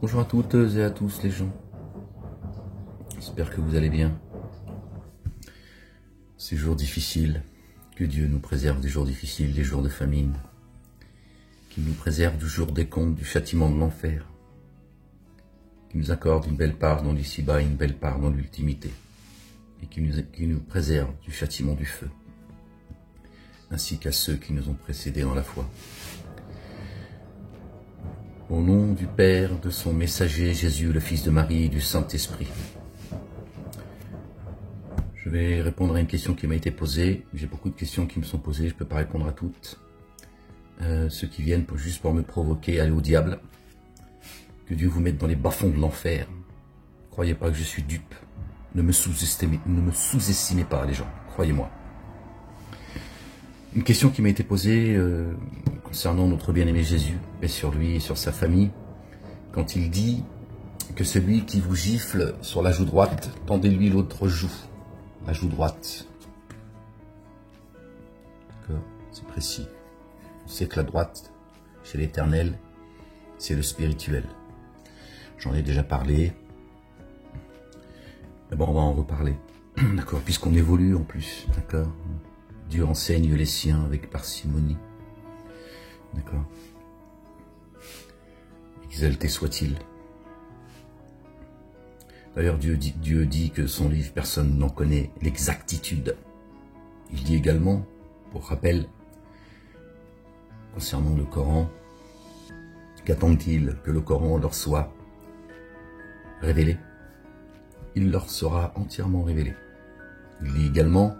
Bonjour à toutes et à tous les gens. J'espère que vous allez bien. Ces jours difficiles, que Dieu nous préserve des jours difficiles, des jours de famine, qu'il nous préserve du jour des comptes, du châtiment de l'enfer, qu'il nous accorde une belle part dans l'ici-bas et une belle part dans l'ultimité, et qu'il nous préserve du châtiment du feu, ainsi qu'à ceux qui nous ont précédés dans la foi. Au nom du Père, de son messager Jésus, le Fils de Marie et du Saint-Esprit. Je vais répondre à une question qui m'a été posée. J'ai beaucoup de questions qui me sont posées, je ne peux pas répondre à toutes. Ceux qui viennent juste pour me provoquer, aller au diable. Que Dieu vous mette dans les bas-fonds de l'enfer. Ne croyez pas que je suis dupe. Ne me sous-estimez pas les gens, croyez-moi. Une question qui m'a été posée concernant notre bien-aimé Jésus, paix sur lui et sur sa famille, quand il dit que celui qui vous gifle sur la joue droite, tendez-lui l'autre joue, la joue droite. D'accord, c'est précis. On sait que la droite, chez l'Éternel, c'est le spirituel. J'en ai déjà parlé. D'abord, on va en reparler. D'accord, puisqu'on évolue en plus, d'accord. Dieu enseigne les siens avec parcimonie. D'accord. Exalté soit-il. D'ailleurs, Dieu dit que son livre, personne n'en connaît l'exactitude. Il dit également, pour rappel, concernant le Coran, qu'attendent-ils que le Coran leur soit révélé? Il leur sera entièrement révélé. Il dit également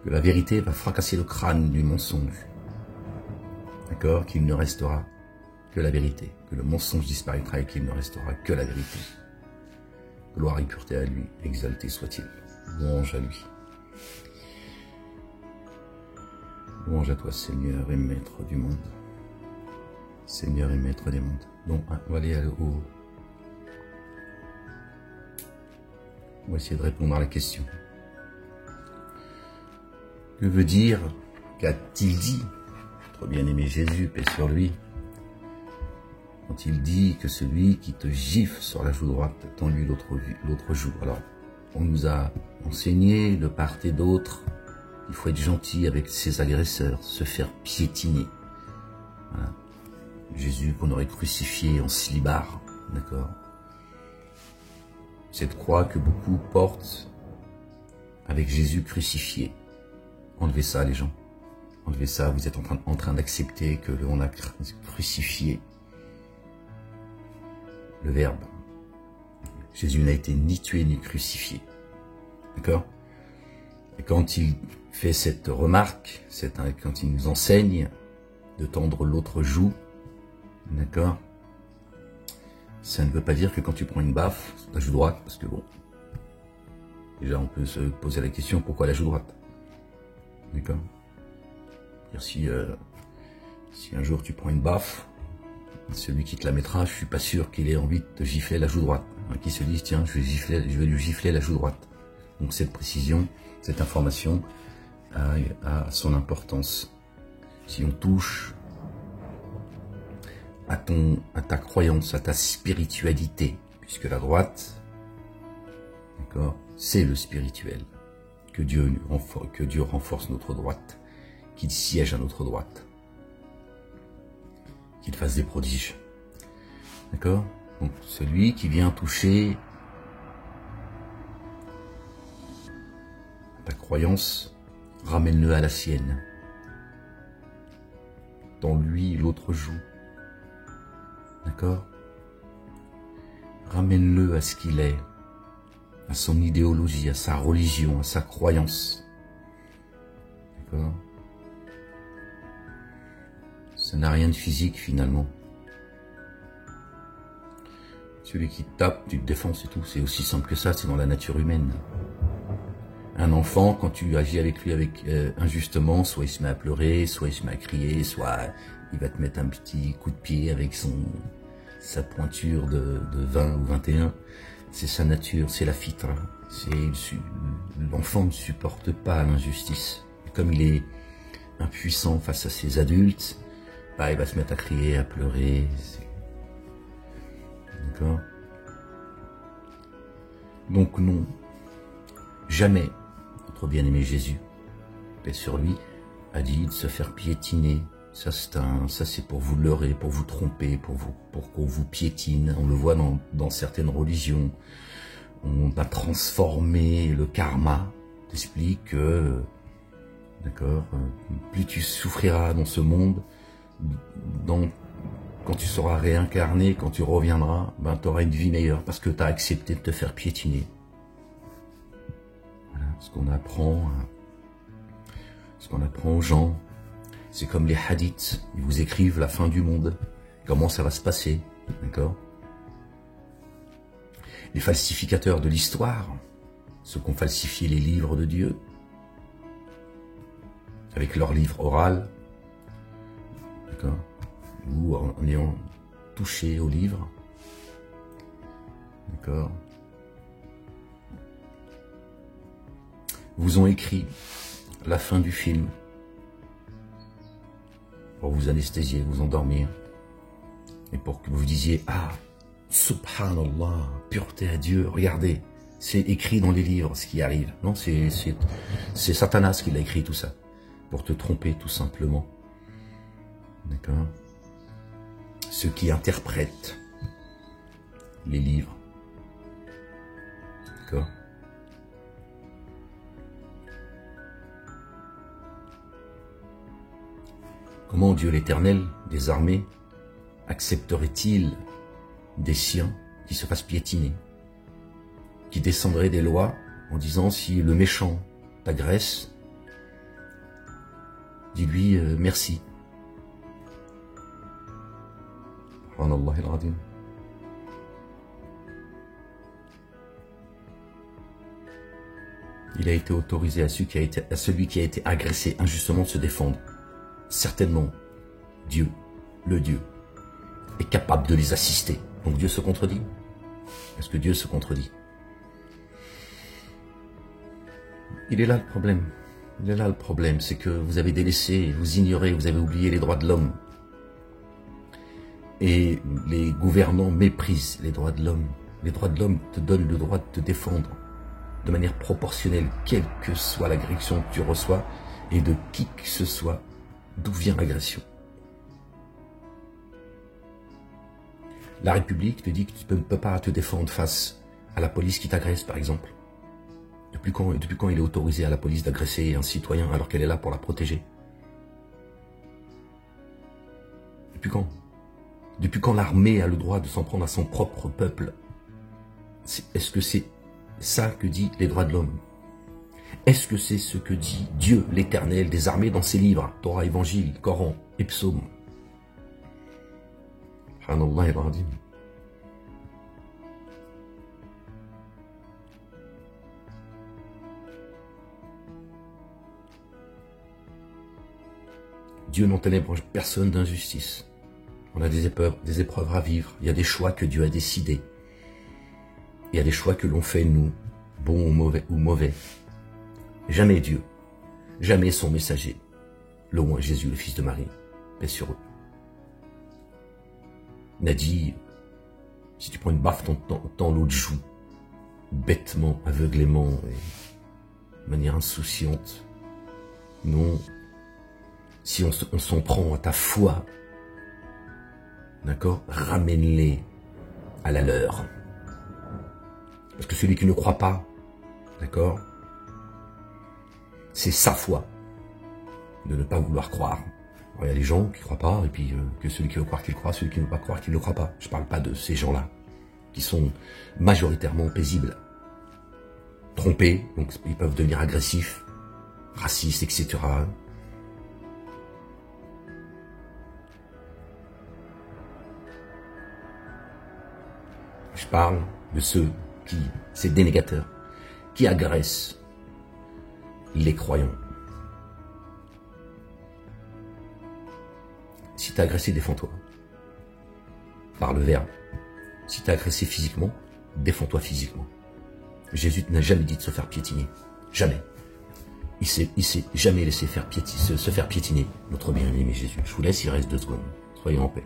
que la vérité va fracasser le crâne du mensonge. D'accord? Qu'il ne restera que la vérité. Que le mensonge disparaîtra et qu'il ne restera que la vérité. Gloire et pureté à lui, exalté soit-il. Louange à lui. Louange à toi, Seigneur et Maître du monde. Seigneur et Maître des mondes. Donc, on va aller au... On va essayer de répondre à la question. Que veut dire, qu'a-t-il dit, notre bien-aimé Jésus, paix sur lui, quand il dit que celui qui te gifle sur la joue droite, tends-lui l'autre joue. Alors, on nous a enseigné de part et d'autre qu'il faut être gentil avec ses agresseurs, se faire piétiner. Voilà. Jésus qu'on aurait crucifié en slibard, d'accord. Cette croix que beaucoup portent avec Jésus crucifié. Enlevez ça, les gens. Enlevez ça, vous êtes en train d'accepter que l'on a crucifié le Verbe. Jésus n'a été ni tué ni crucifié. D'accord? Et quand il fait cette remarque, quand il nous enseigne de tendre l'autre joue, d'accord? Ça ne veut pas dire que quand tu prends une baffe, la joue droite, parce que bon, déjà on peut se poser la question, pourquoi la joue droite? D'accord. Si un jour tu prends une baffe, celui qui te la mettra, je suis pas sûr qu'il ait envie de te gifler la joue droite. Qui se dit, tiens, je vais lui gifler la joue droite. Donc cette précision, cette information a son importance. Si on touche à ta croyance, à ta spiritualité, puisque la droite, d'accord, c'est le spirituel. Que Dieu renforce notre droite, qu'il siège à notre droite, qu'il fasse des prodiges. D'accord? Donc celui qui vient toucher ta croyance, ramène-le à la sienne. Dans lui, l'autre joue. D'accord? Ramène-le à ce qu'il est. À son idéologie, à sa religion, à sa croyance. D'accord? Ça n'a rien de physique finalement. Celui qui te tape, tu te défends, c'est tout. C'est aussi simple que ça, c'est dans la nature humaine. Un enfant, quand tu agis avec lui injustement, soit il se met à pleurer, soit il se met à crier, soit il va te mettre un petit coup de pied avec sa pointure de 20 ou 21. C'est sa nature, c'est la fitra. L'enfant ne supporte pas l'injustice. Comme il est impuissant face à ses adultes, il va se mettre à crier, à pleurer. D'accord? Donc non, jamais notre bien-aimé Jésus, paix sur lui, a dit de se faire piétiner. Ça c'est pour vous leurrer, pour vous tromper, pour qu'on vous piétine. On le voit dans certaines religions. On a transformé le karma. T'explique que, d'accord, plus tu souffriras dans ce monde, quand tu seras réincarné, quand tu reviendras, ben tu auras une vie meilleure parce que tu as accepté de te faire piétiner. Voilà ce qu'on apprend aux gens. C'est comme les hadiths, ils vous écrivent la fin du monde, comment ça va se passer, d'accord? Les falsificateurs de l'histoire, ceux qui ont falsifié les livres de Dieu, avec leur livre oral, d'accord? Ou en ayant touché au livre, d'accord? Vous ont écrit la fin du film, pour vous anesthésier, vous endormir, et pour que vous disiez, ah, subhanallah, pureté à Dieu, regardez, c'est écrit dans les livres ce qui arrive. Non, c'est Satanas qui l'a écrit tout ça, pour te tromper tout simplement. D'accord? Ceux qui interprètent les livres. D'accord? Comment Dieu l'Éternel des armées accepterait-il des siens qui se fassent piétiner, qui descendraient des lois en disant si le méchant t'agresse, dis-lui merci. Il a été autorisé à celui qui a été agressé injustement de se défendre. Certainement, Dieu, le Dieu, est capable de les assister. Donc Dieu se contredit? Est-ce que Dieu se contredit? Il est là le problème. Il est là le problème, c'est que vous avez délaissé, vous ignorez, vous avez oublié les droits de l'homme. Et les gouvernants méprisent les droits de l'homme. Les droits de l'homme te donnent le droit de te défendre de manière proportionnelle, quelle que soit l'agression que tu reçois et de qui que ce soit. D'où vient l'agression? La République te dit que tu ne peux pas te défendre face à la police qui t'agresse, par exemple. Depuis quand il est autorisé à la police d'agresser un citoyen alors qu'elle est là pour la protéger? Depuis quand? Depuis quand l'armée a le droit de s'en prendre à son propre peuple? Est-ce que c'est ça que dit les droits de l'homme? Est-ce que c'est ce que dit Dieu, l'Éternel des armées dans ses livres, Torah, Évangile, Coran et Psaumes? Subhanallah al-Azim. Dieu n'enténèbre personne d'injustice. On a des épreuves à vivre. Il y a des choix que Dieu a décidés. Il y a des choix que l'on fait, nous, bons ou mauvais. Jamais Dieu, jamais son messager, le roi Jésus, le fils de Marie, paix sur eux, n'a dit, si tu prends une baffe, t'en l'autre joue, bêtement, aveuglément, et de manière insouciante. Non, si on s'en prend à ta foi, d'accord, ramène-les à la leur. Parce que celui qui ne croit pas, d'accord, c'est sa foi de ne pas vouloir croire. Alors, il y a des gens qui ne croient pas, et puis que celui qui veut croire qu'il croit, celui qui ne veut pas croire qu'il ne croit pas. Je ne parle pas de ces gens-là, qui sont majoritairement paisibles, trompés, donc ils peuvent devenir agressifs, racistes, etc. Je parle de ceux qui, ces dénégateurs, qui agressent les croyants. Si tu as agressé, défends-toi. Par le verbe. Si tu as agressé physiquement, défends-toi physiquement. Jésus n'a jamais dit de se faire piétiner. Jamais. Il s'est jamais laissé se faire piétiner. Notre bien-aimé Jésus. Je vous laisse, il reste 2 secondes. Soyez en paix.